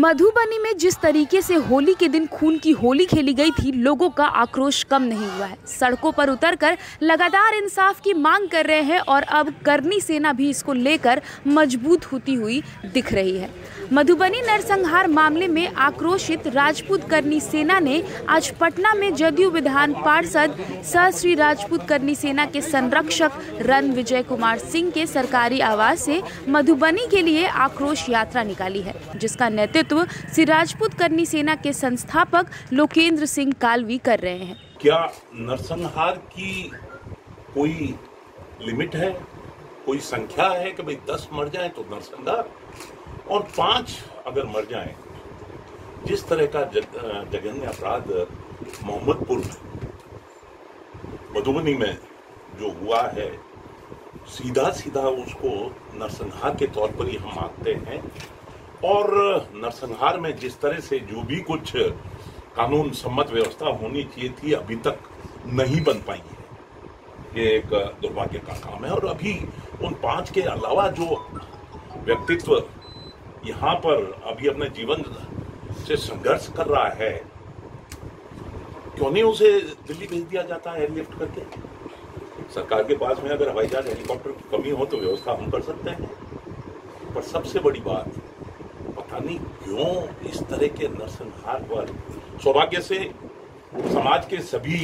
मधुबनी में जिस तरीके से होली के दिन खून की होली खेली गई थी, लोगों का आक्रोश कम नहीं हुआ है। सड़कों पर उतरकर लगातार इंसाफ की मांग कर रहे हैं और अब करनी सेना भी इसको लेकर मजबूत होती हुई दिख रही है। मधुबनी नरसंहार मामले में आक्रोशित राजपूत करनी सेना ने आज पटना में जदयू विधान पार्षद सह श्री राजपूत करनी सेना के संरक्षक रणविजय कुमार सिंह के सरकारी आवास से मधुबनी के लिए आक्रोश यात्रा निकाली है, जिसका नेतृत्व श्री राजपूत करनी सेना के संस्थापक लोकेंद्र सिंह कालवी कर रहे हैं। क्या नरसंहार की कोई लिमिट है, कोई संख्या है कि भाई 10 मर जाए तो नरसंहार और 5 अगर मर जाए? जिस तरह का जघन्य अपराध मोहम्मदपुर मधुबनी में जो हुआ है, सीधा सीधा उसको नरसंहार के तौर पर ही हम मानते हैं। और नरसंहार में जिस तरह से जो भी कुछ कानून सम्मत व्यवस्था होनी चाहिए थी, अभी तक नहीं बन पाई है। ये एक दुर्भाग्य का काम है। और अभी उन 5 के अलावा जो व्यक्तित्व यहाँ पर अभी अपने जीवन से संघर्ष कर रहा है, क्यों नहीं उसे दिल्ली भेज दिया जाता है एयरलिफ्ट करके? सरकार के पास में अगर हवाई जहाज हेलीकॉप्टर की कमी हो तो व्यवस्था हम कर सकते हैं। पर सबसे बड़ी बात, पता नहीं क्यों इस तरह के नरसंहार पर सौभाग्य से समाज के सभी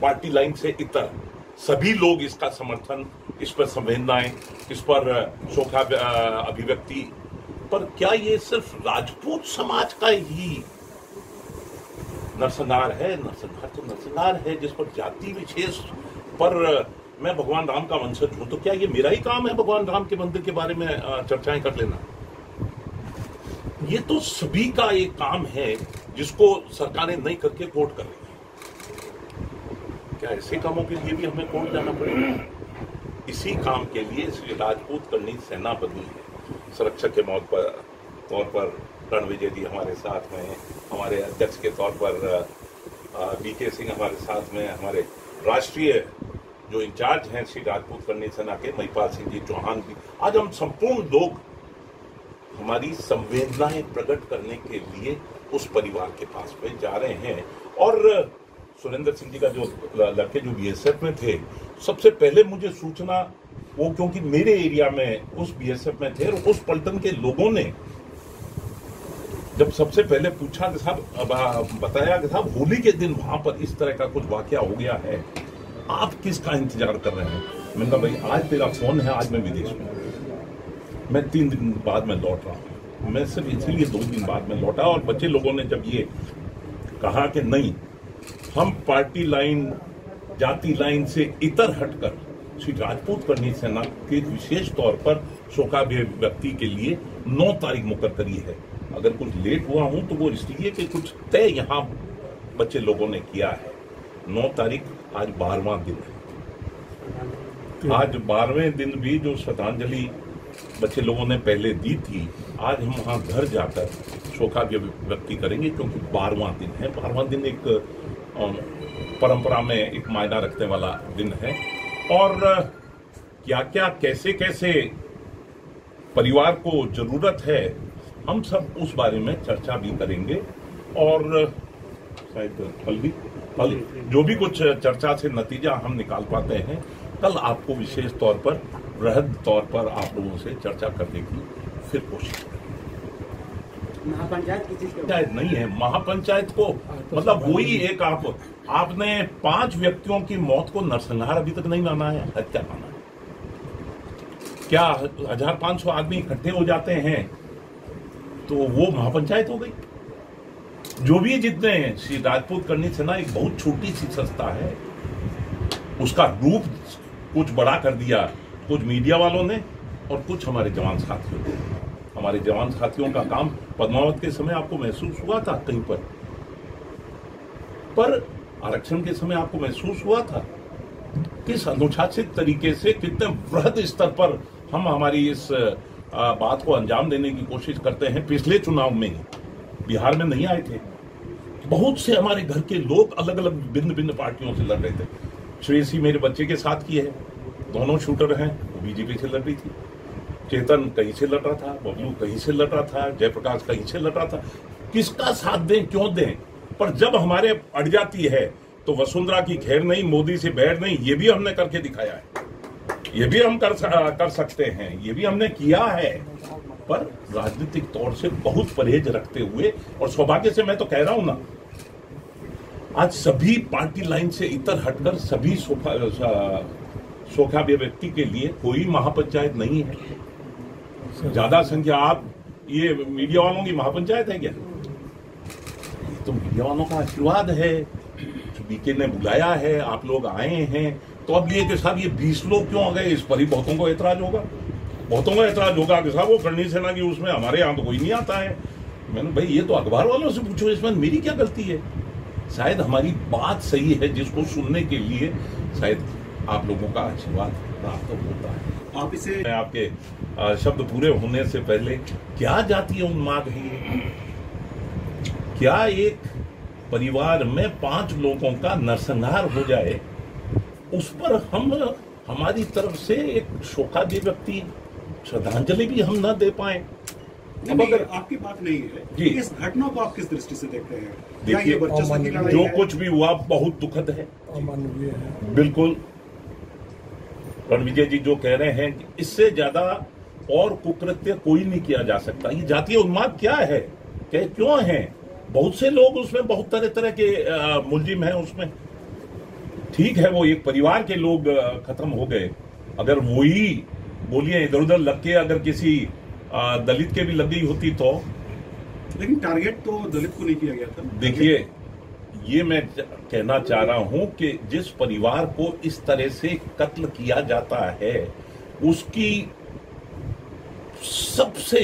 पार्टी लाइन से इतर सभी लोग इसका समर्थन, इस पर संवेदनाएं, इस पर शोका अभिव्यक्ति। पर क्या ये सिर्फ राजपूत समाज का ही नरसंहार है? नरसंहार तो नरसंहार है जिस पर जाति विशेष पर मैं भगवान राम का वंशज हूं, तो क्या ये मेरा ही काम है भगवान राम के मंदिर के बारे में चर्चाएं कर लेना? ये तो सभी का एक काम है जिसको सरकारें नहीं करके कोर्ट कर रही है। क्या ऐसे कामों के लिए भी हमें कोर्ट जाना पड़ेगा? इसी काम के लिए श्री राजपूत करनी सेना बनी है। संरक्षक के तौर पर रणविजय जी हमारे साथ में, हमारे अध्यक्ष के तौर पर बीके सिंह हमारे साथ में, हमारे राष्ट्रीय जो इंचार्ज हैं श्री राजपूत करनी सेना के महिपाल सिंह जी चौहान भी। आज हम संपूर्ण लोग हमारी संवेदनाएं प्रकट करने के लिए उस परिवार के पास में जा रहे हैं। और सुरेंद्र सिंह जी का जो लड़के जो बीएसएफ में थे, सबसे पहले मुझे सूचना वो, क्योंकि मेरे एरिया में उस बीएसएफ में थे और उस पलटन के लोगों ने जब सबसे पहले पूछा कि साहब, बताया कि साहब होली के दिन वहां पर इस तरह का कुछ वाकया हो गया है, आप किसका इंतजार कर रहे हैं? मैंने कहा भाई आज तेरा फोन है, आज मैं विदेश में, मैं 3 दिन बाद में लौट रहा हूँ। मैं सिर्फ इसीलिए 2 दिन बाद में लौटा। और बच्चे लोगों ने जब ये कहा कि नहीं, हम पार्टी लाइन, जाति लाइन से इतर हटकर श्री राजपूत करनी सेना के विशेष तौर पर शोकाभिव्यक्ति के लिए 9 तारीख मुकर करी है। अगर कुछ लेट हुआ हूं तो वो इसलिए कि कुछ तय यहाँ बच्चे लोगों ने किया है। 9 तारीख आज 12वां दिन है। आज 12वें दिन भी जो श्रद्धांजलि बच्चे लोगों ने पहले दी थी, आज हम वहां घर जाकर शोकाभिव्यक्ति करेंगे, क्योंकि 12वां दिन है। 12वां दिन एक परंपरा में एक मायना रखने वाला दिन है। और क्या क्या कैसे कैसे परिवार को जरूरत है, हम सब उस बारे में चर्चा भी करेंगे। और शायद कल जो भी कुछ चर्चा से नतीजा हम निकाल पाते हैं, कल आपको विशेष तौर पर, बृहद तौर पर आप लोगों से चर्चा करने की फिर कोशिश करेंगे। महापंचायत की चीज नहीं है, महापंचायत को मतलब वही एक आपने 5 व्यक्तियों की मौत को नरसंहार अभी तक नहीं माना है, हत्या माना है। क्या 1500 आदमी इकट्ठे हो जाते हैं तो वो महापंचायत हो गई? जो भी जितने हैं, श्री राजपूत करनी सेना एक बहुत छोटी सी संस्था है, उसका रूप कुछ बड़ा कर दिया कुछ मीडिया वालों ने और कुछ हमारे जवान साथियों ने। हमारे जवान साथियों का काम पद्मावत के समय आपको महसूस हुआ था कहीं पर आरक्षण के समय आपको महसूस हुआ था किस अनुशासित तरीके से, कितने वृहद स्तर पर हम हमारी इस बात को अंजाम देने की कोशिश करते हैं। पिछले चुनाव में ही बिहार में नहीं आए थे, बहुत से हमारे घर के लोग अलग अलग भिन्न भिन्न पार्टियों से लड़ रहे थे। श्रेयसी मेरे बच्चे के साथ की है, दोनों शूटर हैं, वो बीजेपी से लड़ रही थी। चेतन कहीं से लटा था, बबलू कहीं से लटा था, जयप्रकाश कहीं से लटा था। किसका साथ दें, क्यों दें? पर जब हमारे अड़ जाती है तो वसुंधरा की खैर नहीं, मोदी से बैर नहीं, ये भी हमने करके दिखाया है, ये भी हम कर सकते हैं, ये भी हमने किया है। पर राजनीतिक तौर से बहुत परहेज रखते हुए, और सौभाग्य से मैं तो कह रहा हूं ना, आज सभी पार्टी लाइन से इतर हटकर सभी सोखाव्य व्यक्ति के लिए कोई महापंचायत नहीं है। ज्यादा संख्या, आप ये मीडिया वालों की महापंचायत है क्या? तो मीडिया वालों का आशीर्वाद है, बीके ने बुलाया है, आप लोग आए हैं, तो अब ये कि साहब ये 20 लोग क्यों आ गए, इस पर ही बहुतों को ऐतराज होगा, बहुतों का ऐतराज होगा कि साहब वो करणी सेना की उसमें, हमारे यहाँ तो कोई नहीं आता है। मैंने भाई ये तो अखबार वालों से पूछो, इसमें मेरी क्या गलती है? शायद हमारी बात सही है, जिसको सुनने के लिए शायद आप लोगों का आशीर्वाद प्राप्त होता है। आप इसे आपके शब्द पूरे होने से पहले, क्या जातीय उन्माद है ये? क्या एक परिवार में 5 लोगों का नरसंहार हो जाए, उस पर हम हमारी तरफ से एक शोकादेय व्यक्ति श्रद्धांजलि भी हम न दे पाए? अब अगर आपकी बात नहीं है जी, इस घटना को आप किस दृष्टि से देखते हैं? देखिए, जो कुछ भी हुआ बहुत दुखद है, अमानवीय है। बिल्कुल। रणविजय जी जो कह रहे हैं, इससे ज्यादा और कुकृत्य कोई नहीं किया जा सकता। ये जातीय उन्माद क्या है, क्यों है? बहुत से लोग उसमें, बहुत तरह तरह के मुलजिम हैं उसमें। ठीक है, वो एक परिवार के लोग खत्म हो गए, अगर वही बोलिए इधर उधर लग के अगर किसी दलित के भी लग गई होती तो, लेकिन टारगेट तो दलित को नहीं किया गया था। देखिए, ये मैं कहना चाह रहा हूं कि जिस परिवार को इस तरह से कत्ल किया जाता है, उसकी सबसे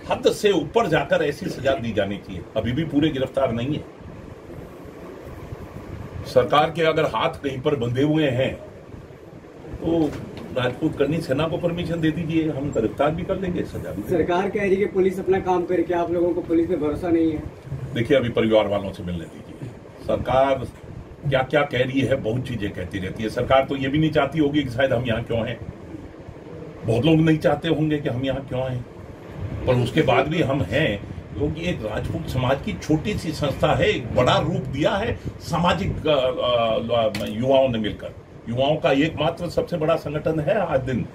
हद से ऊपर जाकर ऐसी सजा दी जानी चाहिए। अभी भी पूरे गिरफ्तार नहीं है। सरकार के अगर हाथ कहीं पर बंधे हुए हैं तो राजपूत करनी सेना को परमिशन दे दीजिए, हम गिरफ्तार भी कर लेंगे, सजा भी। सरकार कह रही है कि पुलिस अपना काम करे, क्या आप लोगों को पुलिस पे भरोसा नहीं है? देखिए, अभी परिवार वालों से मिलने दीजिए। सरकार क्या क्या कह रही है, बहुत चीजें कहती रहती है। सरकार तो ये भी नहीं चाहती होगी कि शायद हम यहाँ क्यों हैं, बहुत लोग नहीं चाहते होंगे कि हम यहाँ क्यों हैं, पर उसके बाद भी हम हैं, क्योंकि एक राजपूत समाज की छोटी सी संस्था है, एक बड़ा रूप दिया है सामाजिक युवाओं ने मिलकर। युवाओं का एकमात्र सबसे बड़ा संगठन है आज दिन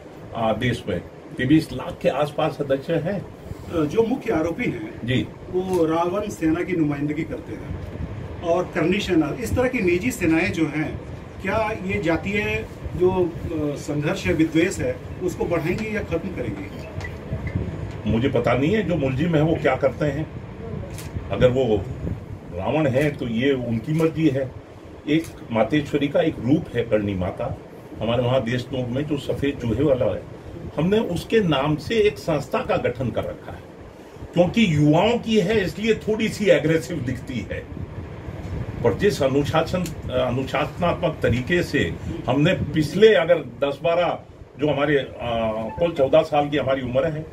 देश में, 23 लाख के आसपास सदस्य हैं। जो मुख्य आरोपी हैं जी, वो रावण सेना की नुमाइंदगी करते हैं और करनी सेना, इस तरह की निजी सेनाएं जो हैं, क्या ये जातीय जो संघर्ष है, विद्वेष है, उसको बढ़ाएंगी या खत्म करेंगी? मुझे पता नहीं है जो मुलजिम है वो क्या करते हैं। अगर वो रावण है तो ये उनकी मर्जी है। एक मातेश्वरी का एक रूप है करणी माता, हमारे वहां देशनोक में जो सफेद चूहे वाला है, हमने उसके नाम से एक संस्था का गठन कर रखा है, क्योंकि युवाओं की है इसलिए थोड़ी सी एग्रेसिव दिखती है। पर जिस अनुशासनात्मक तरीके से हमने पिछले अगर 10-12 जो हमारे कुल 14 साल की हमारी उम्र है,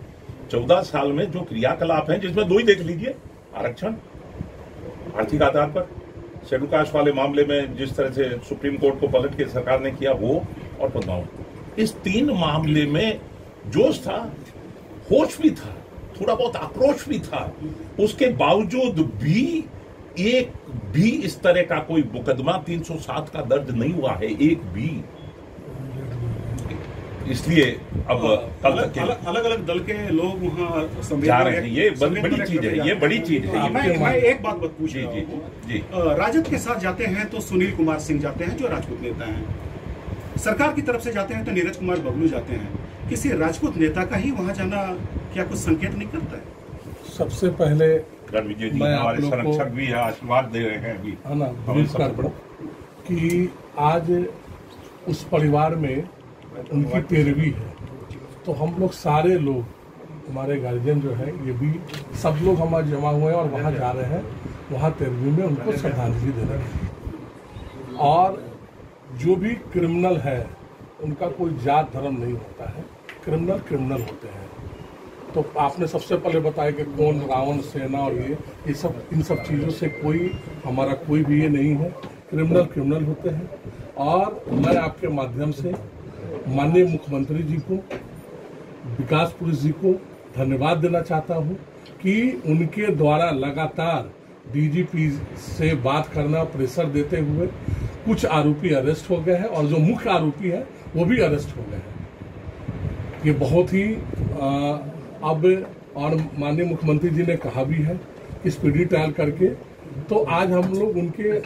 14 साल में जो क्रियाकलाप हैं, जिसमें 2 ही देख लीजिए, आरक्षण, आर्थिक आधार पर शेड्यूल कास्ट वाले मामले में जिस तरह से सुप्रीम कोर्ट को पलट के सरकार ने किया वो, और पदमावत, इस 3 मामले में जोश था, होश भी था, थोड़ा बहुत आक्रोश भी था। उसके बावजूद भी एक भी इस तरह का कोई मुकदमा 307 का दर्ज नहीं हुआ है, एक भी। इसलिए अब अलग अलग दल के लोग वहाँ जा रहे हैं, ये बड़ी चीज है, ये बड़ी चीज है। मैं एक बात पूछ रहा जी, हूँ, जी। राजद के साथ जाते हैं तो सुनील कुमार सिंह जाते हैं जो राजपूत नेता हैं, सरकार की तरफ से जाते हैं तो नीरज कुमार बबलू जाते हैं। किसी राजपूत नेता का ही वहाँ जाना क्या कुछ संकेत नहीं करता है? सबसे पहले रणविजय जी मैं हमारे आप लोग को संरक्षक भी आशीर्वाद दे रहे हैं अभी, है ना, ब्रीफ कर दूं कि आज उस परिवार में उनकी पैरवी है, तो हम लोग सारे लोग, हमारे गार्जियन जो है, ये भी सब लोग हमारे जमा हुए हैं और वहाँ जा रहे हैं, वहाँ पैरवी में उनको श्रद्धांजलि दे रहे हैं। और जो भी क्रिमिनल है उनका कोई जात धर्म नहीं होता है, क्रिमिनल क्रिमिनल होते हैं। तो आपने सबसे पहले बताया कि कौन रावण सेना और ये सब, इन सब चीज़ों से कोई हमारा कोई भी ये नहीं है, क्रिमिनल क्रिमिनल होते हैं। और मैं आपके माध्यम से माननीय मुख्यमंत्री जी को विकास पुलिस जी को धन्यवाद देना चाहता हूं कि उनके द्वारा लगातार डीजीपी से बात करना, प्रेशर देते हुए कुछ आरोपी अरेस्ट हो गए हैं और जो मुख्य आरोपी है वो भी अरेस्ट हो गए हैं। ये बहुत ही अब और माननीय मुख्यमंत्री जी ने कहा भी है कि स्पीडी ट्रायल करके, तो आज हम लोग उनके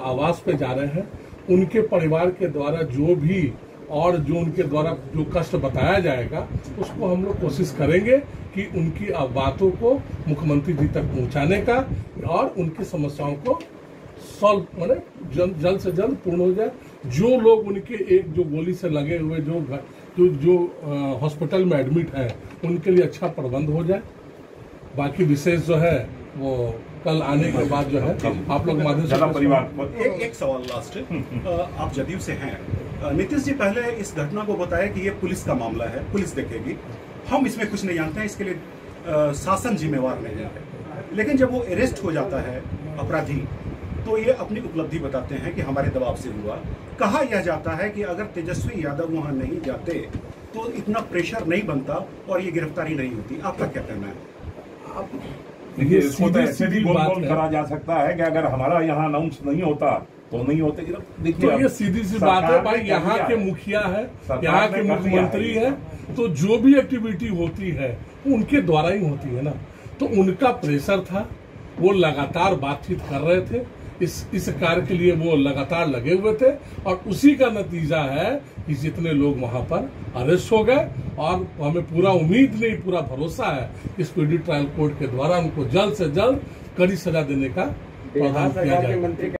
आवास पे जा रहे हैं। उनके परिवार के द्वारा जो भी और जो उनके द्वारा जो कष्ट बताया जाएगा उसको हम लोग कोशिश करेंगे कि उनकी बातों को मुख्यमंत्री जी तक पहुंचाने का और उनकी समस्याओं को सॉल्व मतलब जल्द से जल्द पूर्ण हो जाए। जो लोग उनके एक जो गोली से लगे हुए जो हॉस्पिटल में एडमिट है उनके लिए अच्छा प्रबंध हो जाए। बाकी विशेष जो है वो कल आने के बाद जो है आप लोग माध्यम से परिवार एक सवाल लास्ट, आप जदयू से हैं, नीतीश जी पहले इस घटना को बताया कि ये पुलिस का मामला है, पुलिस देखेगी, हम इसमें कुछ नहीं जानते हैं, इसके लिए शासन जिम्मेवार नहीं है। लेकिन जब वो अरेस्ट हो जाता है अपराधी तो ये अपनी उपलब्धि बताते हैं कि हमारे दबाव से हुआ। कहा यह जाता है कि अगर तेजस्वी यादव वहां नहीं जाते तो इतना प्रेशर नहीं बनता और ये गिरफ्तारी नहीं होती। आपका क्या कहना है? देखिए, इसको तो ऐसे भी गोल करा जा सकता है कि अगर हमारा यहाँ अनाउंस नहीं होता तो नहीं होते। देखिए, तो ये सीधी सी बात है भाई, यहाँ के मुखिया है, यहाँ के मुख्यमंत्री है, तो जो भी एक्टिविटी होती है वो उनके द्वारा ही होती है ना। तो उनका प्रेशर था, वो लगातार बातचीत कर रहे थे, इस कार्य के लिए वो लगातार लगे हुए थे और उसी का नतीजा है कि जितने लोग वहां पर अरेस्ट हो गए। और हमें पूरा उम्मीद नहीं, पूरा भरोसा है कि स्पीडी ट्रायल कोर्ट के द्वारा उनको जल्द से जल्द कड़ी सजा देने का प्रावधान किया जाएगा।